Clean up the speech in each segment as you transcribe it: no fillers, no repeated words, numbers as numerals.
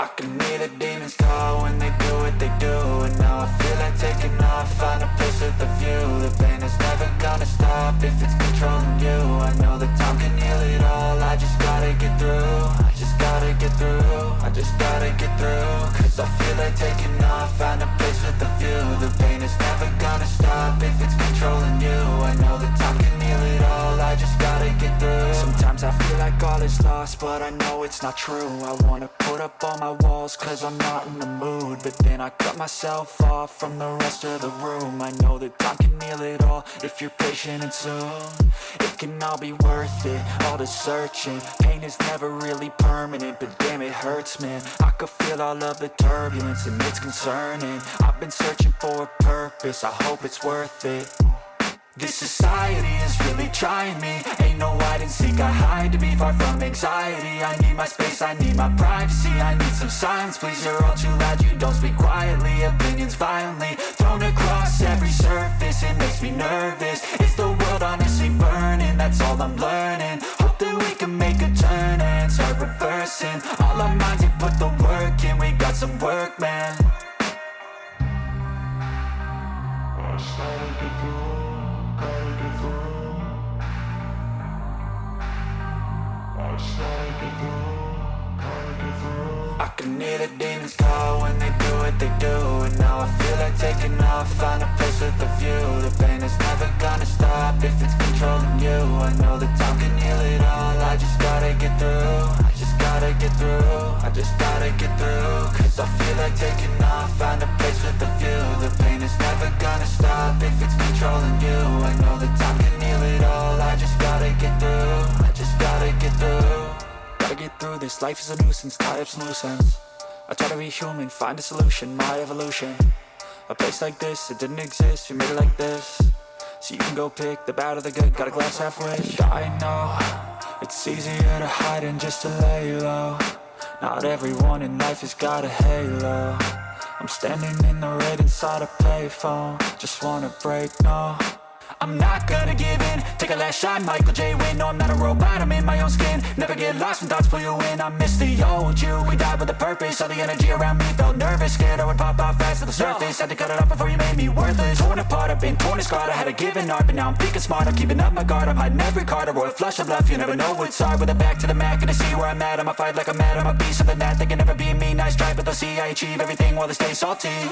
I can hear the demons call when they do what they do. And now I feel like taking off, find a place with a view. The pain is never gonna stop if it's controlling you. I know that time can heal it all, I just gotta get through. I just gotta get through, I just gotta get through. Cause I feel like taking off, find a place with a view. The pain is never gonna stop if it's controlling you. I know that time can heal it all, I just gotta get through. Sometimes I feel like all is lost, but I know it's not true. I wanna put up all my walls cause I'm not in the mood, but then I cut myself off from the rest of the room. I know that time can heal it all if you're patient, and soon it can all be worth it, all the searching. Pain is never really permanent, but damn it hurts, man. I could feel all of the turbulence and it's concerning. I've been searching for a purpose, I hope it's worth it. This society is really trying me. Ain't no hide and seek, I hide to be far from anxiety. I need my space, I need my privacy. I need some silence, please, you're all too loud. You don't speak quietly, opinions violently thrown across every surface. It makes me nervous, it's the world honestly burning. That's all I'm learning, hope that we can make a turn and start reversing. All our minds, we put the work in, we got some work, man. I can hear the demons call when they do what they do. And now I feel like taking off, find a place with a view. The pain is never gonna stop if it's controlling you. I know that time can heal it all, I just gotta get through. I just gotta get through, I just gotta get through. Cause I feel like taking off, find a place with a view. The pain is never gonna stop if it's controlling you. I know that time can heal it all, I just gotta get through. I just gotta get through. Gotta get through this, life is a nuisance, tie up some loose ends. I try to be human, find a solution, my evolution. A place like this, it didn't exist, we made it like this. So you can go pick the bad or the good, got a glass halfway. I know, it's easier to hide than just to lay low. Not everyone in life has got a halo. I'm standing in the red inside a payphone, just wanna break, no. I'm not gonna give in, take a last shot, Michael J. Win. No, I'm not a robot, I'm in my own skin. Never get lost when thoughts pull you in. I miss the old you, we died with a purpose. All the energy around me felt nervous, scared I would pop off fast to the surface. Had to cut it off before you made me worthless. Torn apart, I've been torn and scarred. I had a given art, but now I'm thinking smart. I'm keeping up my guard, I'm hiding every card. A royal flush of love, you never know what's hard. With a back to the mat, gonna see where I'm at. I'ma fight like I'm mad, I'ma be something that they can never be me. Nice try, but they'll see I achieve everything while they stay salty.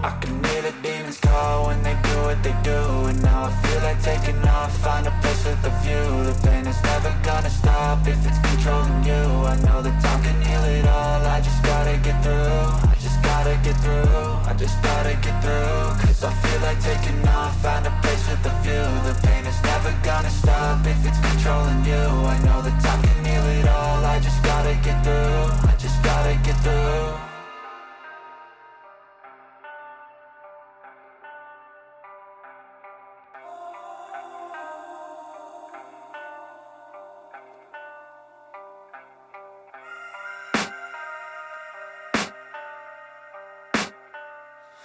I can hear the demons call when they do what they do. And now I feel like taking off, find a place with a view. The pain is never gonna stop if it's controlling you. I know that time can heal it all, I just gotta get through. I just gotta get through, I just gotta get through. Cause I feel like taking off, find a place with a view. The pain is never gonna stop if it's controlling you. I know that time can heal it all, I just gotta get through. I just gotta get through.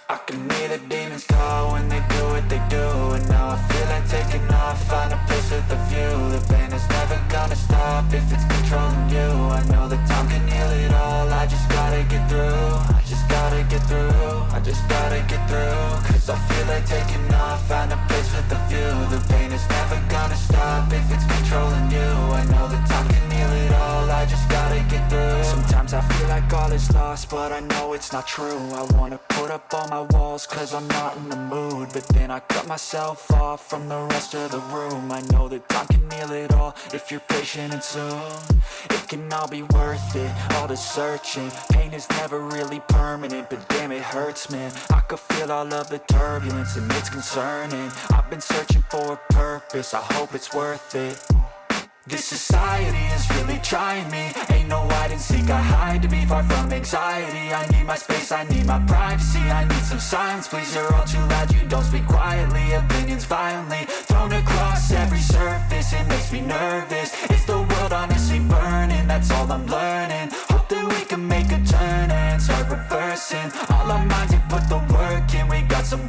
I can hear the demons call when they do what they do. And now I feel like taking off, find a place with a view. The pain is never gonna stop if it's controlling you. I know that time can heal it all, I just gotta get through. I just gotta get through, I just gotta get through. Cause I feel like taking off, find a place with a view. The pain is never gonna stop if it's controlling you. I know that time can heal it all, I just gotta get through. Sometimes I feel like all is lost, but I know it's not true. I wanna put up all my walls cause I'm not in the mood, but then I cut myself off from the rest of the room. I know that time can heal it all if you're patient, and soon it can all be worth it, all the searching. Pain is never really permanent, but damn it hurts, man. I could feel all of the turbulence and it's concerning. I've been searching for a purpose, I hope it's worth it. This society is really trying me. Ain't no hide and seek, I hide to be far from anxiety. I need my space, I need my privacy. I need some silence, please, you're all too loud. You don't speak quietly, opinions violently thrown across every surface. It makes me nervous, it's the world honestly burning. That's all I'm learning, hope that we can make a turn and start reversing. All our minds, we put the work in, we got some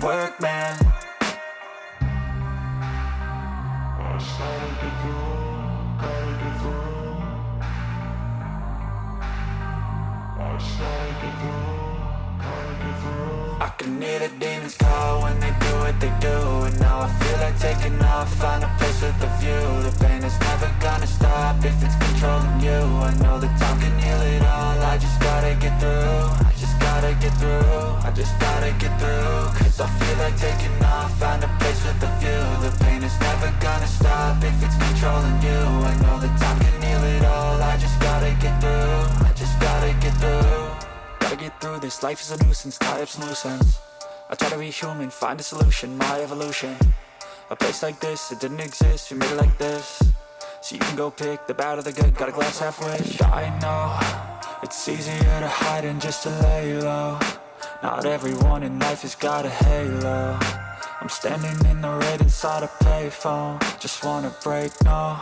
I can hear the demons call when they do what they do. And now I feel like taking off, find a place with a view. The pain is never gonna stop if it's controlling you. I know that time can heal it all, I just gotta get through. I just gotta get through, I just gotta get through. Cause I feel like taking off, find a place with a view. The pain is never gonna stop if it's controlling you. I know that time can heal it all, I just gotta get through. I just gotta get through. Gotta get through this, life is a nuisance, tie up some loose ends. I try to be human, find a solution, my evolution. A place like this, it didn't exist, we made it like this. So you can go pick the bad or the good, got a glass halfway. I know, it's easier to hide than just to lay low. Not everyone in life has got a halo. I'm standing in the red inside a payphone. Just wanna break, no,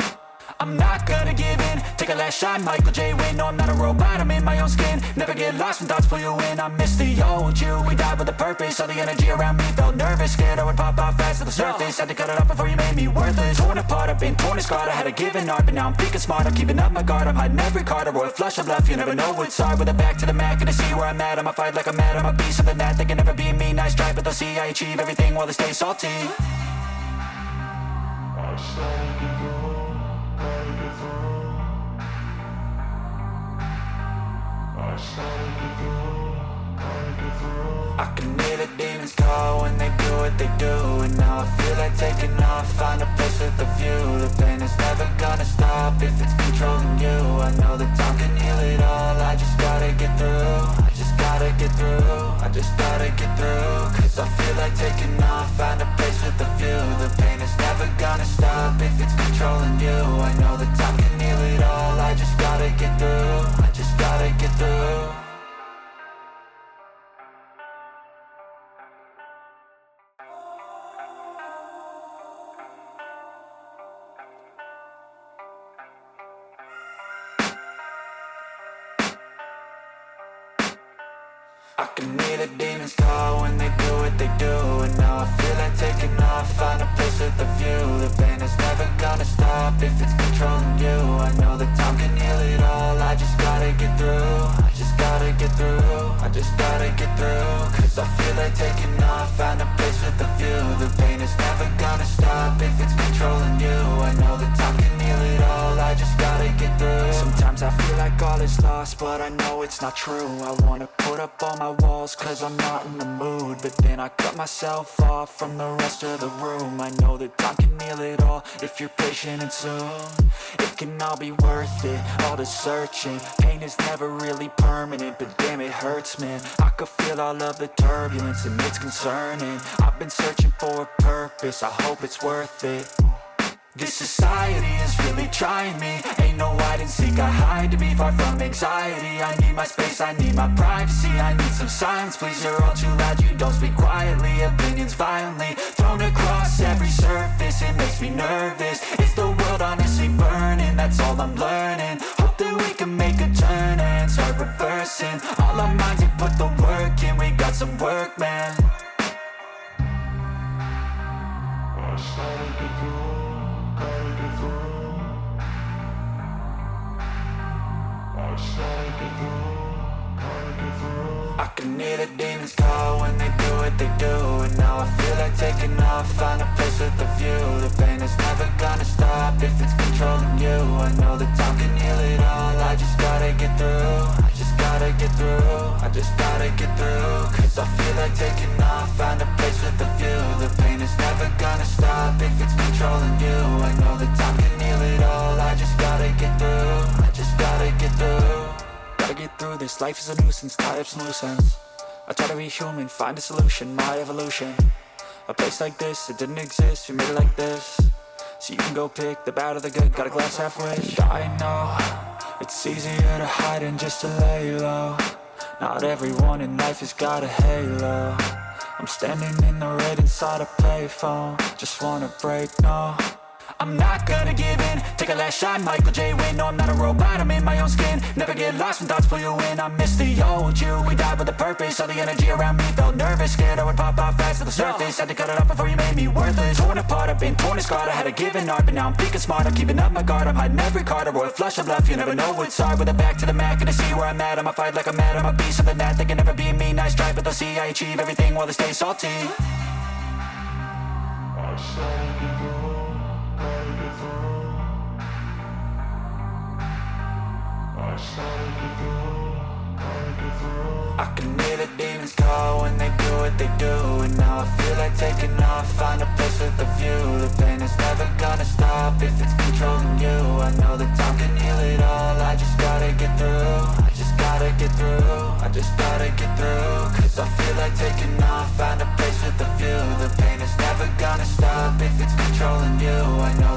I'm not gonna give in. Take a last shot, Michael J. Win. No, I'm not a robot, I'm in my own skin. Never get lost when thoughts pull you in. I miss the old you, we died with a purpose. All the energy around me felt nervous. Scared I would pop off fast to the surface. Had to cut it off before you made me worthless. Torn apart, I've been torn and scarred. I had a given art, but now I'm thinking smart. I'm keeping up my guard, I'm hiding every card. A royal flush of love, you never know what's hard. With a back to the mat, gonna see where I'm at. I'ma fight like I'm mad, I'ma be something that they can never be me. Nice try, but they'll see I achieve everything while they stay salty. I can hear the demons call when they do what they do. And now I feel like taking off, find a place with a view. The pain is never gonna stop if it's controlling you. I know that time can heal it all, I just gotta get through. I just gotta get through, I just gotta get through. Cause I feel like taking off, find a place with a view. The pain is never gonna stop if it's controlling you. I know that time can heal it all, I just gotta get through. I just gotta get through. I can hear the demons call when they do what they do. And now I feel like taking off, find a place with a view. The pain is never gonna stop if it's controlling you. I know that time can heal it all, I just gotta get through. I just gotta get through, I just gotta get through. Cause I feel like taking off, find a place with a view. The pain is never gonna stop if it's controlling you. I know that time can heal it all, I just gotta get through. Sometimes I feel like all is lost, but I know it's not true. I wanna put up all my walls cause I'm not in the mood. But then I cut myself off from the rest of the room. I know that time can heal it all if you're patient and soon. It can all be worth it, all the searching. Pain is never really permanent, but damn it hurts, man. I could feel all of the turbulence and it's concerning. I've been searching for a purpose, I hope it's worth it. This society is really trying me. Ain't no hide and seek, I hide to be far from anxiety. I need my space, I need my privacy. I need some silence, please, you're all too loud. You don't speak quietly, opinions violently thrown across every surface. It makes me nervous, is the world honestly burning? That's all I'm learning. Hope that we can make a turn and start reversing. All our minds, we put the work in, we got some work, man. I can hear the demons call when they do what they do. And now I feel like taking off, find a place with a view. The pain is never gonna stop if it's controlling you. I know that time can heal it all, I just gotta get through. I just gotta get through, I just gotta get through. Cause I feel like taking off, find a place with a view. The pain is never gonna stop if it's controlling you. I know that time can heal it all, I just gotta get through. I just gotta get through. Gotta get through this, life is a nuisance, tie up some loose ends. I try to be human, find a solution, my evolution. A place like this, it didn't exist, we made it like this. So you can go pick the bad or the good, got a glass halfway. I know, it's easier to hide than just to lay low. Not everyone in life has got a halo. I'm standing in the red inside a payphone. Just wanna break, no, I'm not gonna give in. Take a last shot, Michael J. Win. No, I'm not a robot, I'm in my own skin. Never get lost when thoughts pull you in. I miss the old you, we died with a purpose. All the energy around me felt nervous. Scared I would pop off fast to the surface. Had to cut it off before you made me worthless. Torn apart, I've been torn and scarred. I had a given art, but now I'm thinking smart. I'm keeping up my guard, I'm hiding every card. A royal flush of love, you never know what's hard. With a back to the mat, gonna see where I'm at. I'ma fight like I'm mad, I'ma be something that they can never be me. Nice try, but they'll see I achieve everything while they stay salty. I can hear the demons call when they do what they do. And now I feel like taking off, find a place with a view. The pain is never gonna stop if it's controlling you. I know that time can heal it all, I just gotta get through. I just gotta get through, I just gotta get through. Cause I feel like taking off, find a place with a view. The pain is never gonna stop if it's controlling you. I know